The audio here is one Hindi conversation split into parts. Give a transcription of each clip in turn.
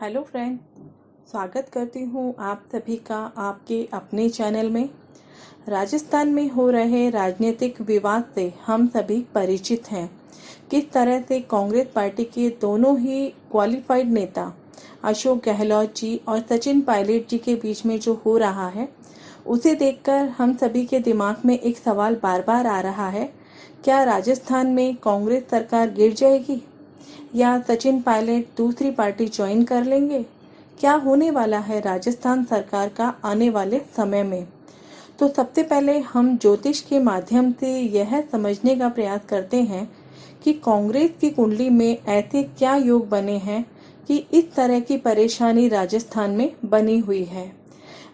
हेलो फ्रेंड, स्वागत करती हूँ आप सभी का आपके अपने चैनल में। राजस्थान में हो रहे राजनीतिक विवाद से हम सभी परिचित हैं। किस तरह से कांग्रेस पार्टी के दोनों ही क्वालिफाइड नेता अशोक गहलोत जी और सचिन पायलट जी के बीच में जो हो रहा है, उसे देखकर हम सभी के दिमाग में एक सवाल बार बार आ रहा है, क्या राजस्थान में कांग्रेस सरकार गिर जाएगी या सचिन पायलट दूसरी पार्टी ज्वाइन कर लेंगे? क्या होने वाला है राजस्थान सरकार का आने वाले समय में? तो सबसे पहले हम ज्योतिष के माध्यम से यह समझने का प्रयास करते हैं कि कांग्रेस की कुंडली में ऐसे क्या योग बने हैं कि इस तरह की परेशानी राजस्थान में बनी हुई है।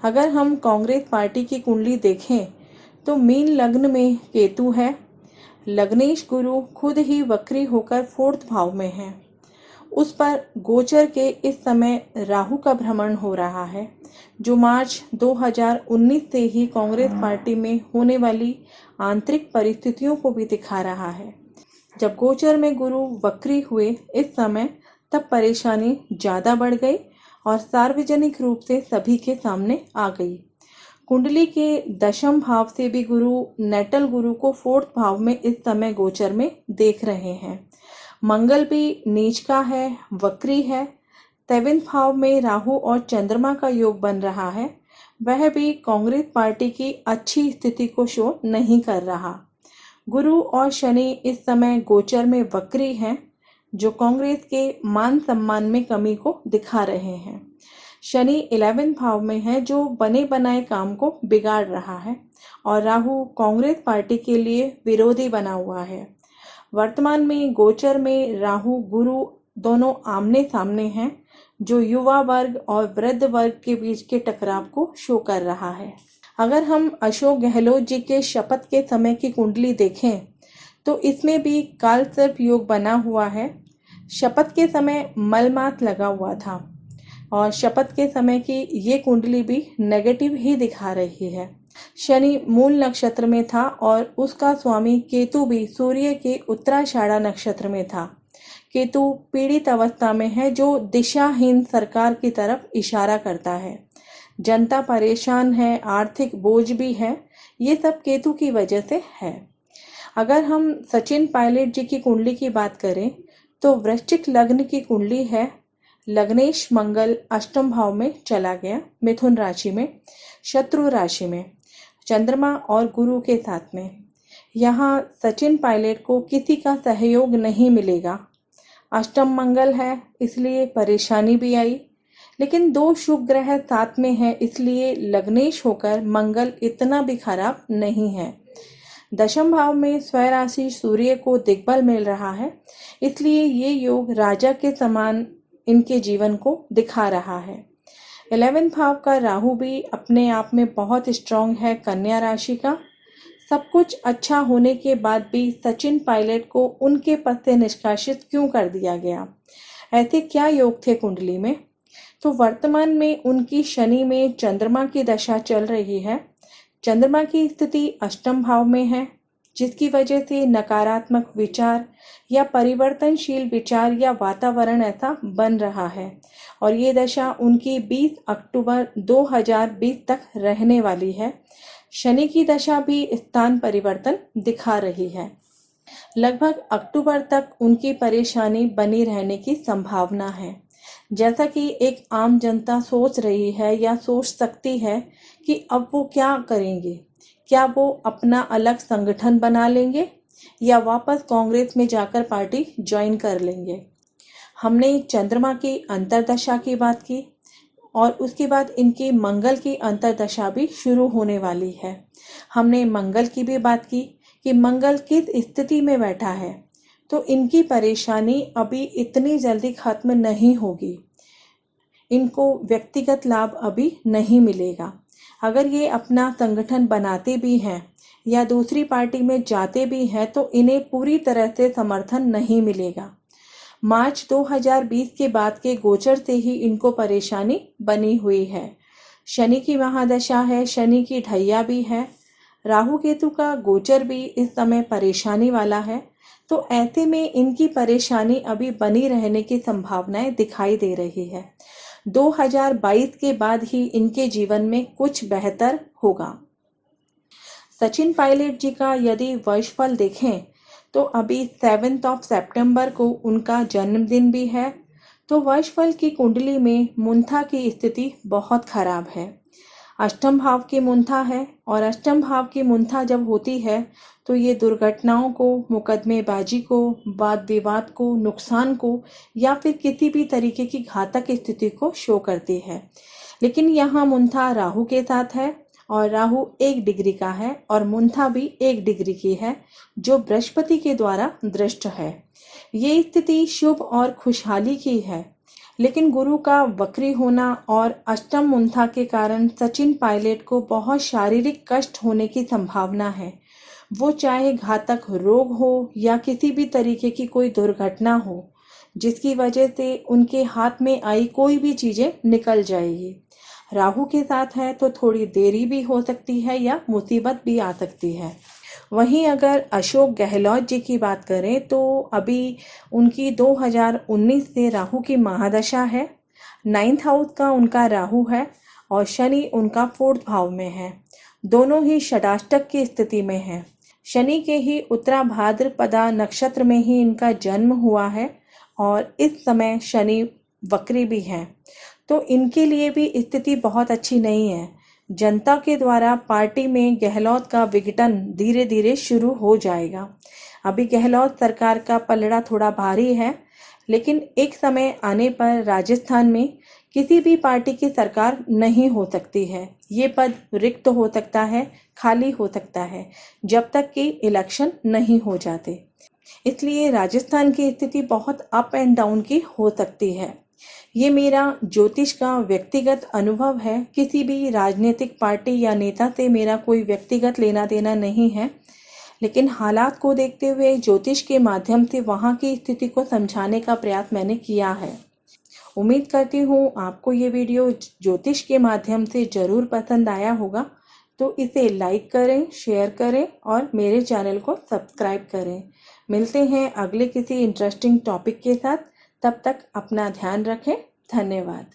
अगर हम कांग्रेस पार्टी की कुंडली देखें तो मीन लग्न में केतु है। लग्नेश गुरु खुद ही वक्री होकर 4th भाव में है। उस पर गोचर के इस समय राहु का भ्रमण हो रहा है, जो मार्च 2019 से ही कांग्रेस पार्टी में होने वाली आंतरिक परिस्थितियों को भी दिखा रहा है। जब गोचर में गुरु वक्री हुए इस समय, तब परेशानी ज्यादा बढ़ गई और सार्वजनिक रूप से सभी के सामने आ गई। कुंडली के 10वें भाव से भी गुरु नेटल गुरु को 4th भाव में इस समय गोचर में देख रहे हैं। मंगल भी नीच का है, वक्री है। 7वें भाव में राहु और चंद्रमा का योग बन रहा है, वह भी कांग्रेस पार्टी की अच्छी स्थिति को शो नहीं कर रहा। गुरु और शनि इस समय गोचर में वक्री हैं, जो कांग्रेस के मान सम्मान में कमी को दिखा रहे हैं। शनि 11वें भाव में है, जो बने बनाए काम को बिगाड़ रहा है, और राहु कांग्रेस पार्टी के लिए विरोधी बना हुआ है। वर्तमान में गोचर में राहु गुरु दोनों आमने सामने हैं, जो युवा वर्ग और वृद्ध वर्ग के बीच के टकराव को शो कर रहा है। अगर हम अशोक गहलोत जी के शपथ के समय की कुंडली देखें तो इसमें भी काल सर्प योग बना हुआ है। शपथ के समय मलमास लगा हुआ था और शपथ के समय की ये कुंडली भी नेगेटिव ही दिखा रही है। शनि मूल नक्षत्र में था और उसका स्वामी केतु भी सूर्य के उत्तराषाढ़ा नक्षत्र में था। केतु पीड़ित अवस्था में है, जो दिशाहीन सरकार की तरफ इशारा करता है। जनता परेशान है, आर्थिक बोझ भी है, ये सब केतु की वजह से है। अगर हम सचिन पायलट जी की कुंडली की बात करें तो वृश्चिक लग्न की कुंडली है। लग्नेश मंगल 8वें भाव में चला गया, मिथुन राशि में, शत्रु राशि में, चंद्रमा और गुरु के साथ में। यहाँ सचिन पायलट को किसी का सहयोग नहीं मिलेगा। अष्टम मंगल है, इसलिए परेशानी भी आई, लेकिन 2 शुभ ग्रह साथ में है, इसलिए लग्नेश होकर मंगल इतना भी खराब नहीं है। 10वें भाव में स्वराशि सूर्य को दिग्बल मिल रहा है, इसलिए ये योग राजा के समान इनके जीवन को दिखा रहा है। 11वें भाव का राहु भी अपने आप में बहुत स्ट्रांग है, कन्या राशि का। सब कुछ अच्छा होने के बाद भी सचिन पायलट को उनके पद से निष्कासित क्यों कर दिया गया? ऐसे क्या योग थे कुंडली में? तो वर्तमान में उनकी शनि में चंद्रमा की दशा चल रही है। चंद्रमा की स्थिति 8वें भाव में है, जिसकी वजह से नकारात्मक विचार या परिवर्तनशील विचार या वातावरण ऐसा बन रहा है, और ये दशा उनकी 20 अक्टूबर 2020 तक रहने वाली है। शनि की दशा भी स्थान परिवर्तन दिखा रही है। लगभग अक्टूबर तक उनकी परेशानी बनी रहने की संभावना है। जैसा कि एक आम जनता सोच रही है या सोच सकती है कि अब वो क्या करेंगे, क्या वो अपना अलग संगठन बना लेंगे या वापस कांग्रेस में जाकर पार्टी ज्वाइन कर लेंगे। हमने चंद्रमा की अंतर्दशा की बात की और उसके बाद इनकी मंगल की अंतर्दशा भी शुरू होने वाली है। हमने मंगल की भी बात की कि मंगल किस स्थिति में बैठा है, तो इनकी परेशानी अभी इतनी जल्दी खत्म नहीं होगी। इनको व्यक्तिगत लाभ अभी नहीं मिलेगा। अगर ये अपना संगठन बनाते भी हैं या दूसरी पार्टी में जाते भी हैं, तो इन्हें पूरी तरह से समर्थन नहीं मिलेगा। मार्च 2020 के बाद के गोचर से ही इनको परेशानी बनी हुई है। शनि की महादशा है, शनि की ढैया भी है। राहु केतु का गोचर भी इस समय परेशानी वाला है। तो ऐसे में इनकी परेशानी अभी बनी रहने की संभावनाएं दिखाई दे रही है। 2022 के बाद ही इनके जीवन में कुछ बेहतर होगा। सचिन पायलट जी का यदि वर्षफल देखें तो अभी 7 सितंबर को उनका जन्मदिन भी है। तो वर्षफल की कुंडली में मुंथा की स्थिति बहुत खराब है। अष्टम भाव की मुंथा है और अष्टम भाव की मुंथा जब होती है तो ये दुर्घटनाओं को, मुकदमेबाजी को, वाद विवाद को, नुकसान को या फिर किसी भी तरीके की घातक स्थिति को शो करती है। लेकिन यहाँ मुंथा राहु के साथ है और राहु 1 डिग्री का है और मुंथा भी 1 डिग्री की है जो बृहस्पति के द्वारा दृष्ट है। ये स्थिति शुभ और खुशहाली की है। लेकिन गुरु का वक्री होना और अष्टम मुंथा के कारण सचिन पायलट को बहुत शारीरिक कष्ट होने की संभावना है। वो चाहे घातक रोग हो या किसी भी तरीके की कोई दुर्घटना हो जिसकी वजह से उनके हाथ में आई कोई भी चीजें निकल जाएगी। राहु के साथ है तो थोड़ी देरी भी हो सकती है या मुसीबत भी आ सकती है। वहीं अगर अशोक गहलोत जी की बात करें तो अभी उनकी 2019 से राहु की महादशा है। 9th हाउस का उनका राहु है और शनि उनका 4th भाव में है। दोनों ही षडाष्टक की स्थिति में है। शनि के ही उत्तरा भाद्रपदा नक्षत्र में ही इनका जन्म हुआ है और इस समय शनि वक्री भी है। तो इनके लिए भी स्थिति बहुत अच्छी नहीं है। जनता के द्वारा पार्टी में गहलोत का विघटन धीरे धीरे शुरू हो जाएगा। अभी गहलोत सरकार का पलड़ा थोड़ा भारी है, लेकिन एक समय आने पर राजस्थान में किसी भी पार्टी की सरकार नहीं हो सकती है। ये पद रिक्त हो सकता है, खाली हो सकता है, जब तक कि इलेक्शन नहीं हो जाते। इसलिए राजस्थान की स्थिति बहुत अप एंड डाउन की हो सकती है। ये मेरा ज्योतिष का व्यक्तिगत अनुभव है। किसी भी राजनीतिक पार्टी या नेता से मेरा कोई व्यक्तिगत लेना देना नहीं है, लेकिन हालात को देखते हुए ज्योतिष के माध्यम से वहाँ की स्थिति को समझाने का प्रयास मैंने किया है। उम्मीद करती हूँ आपको ये वीडियो ज्योतिष के माध्यम से ज़रूर पसंद आया होगा। तो इसे लाइक करें, शेयर करें और मेरे चैनल को सब्सक्राइब करें। मिलते हैं अगले किसी इंटरेस्टिंग टॉपिक के साथ। तब तक अपना ध्यान रखें। धन्यवाद।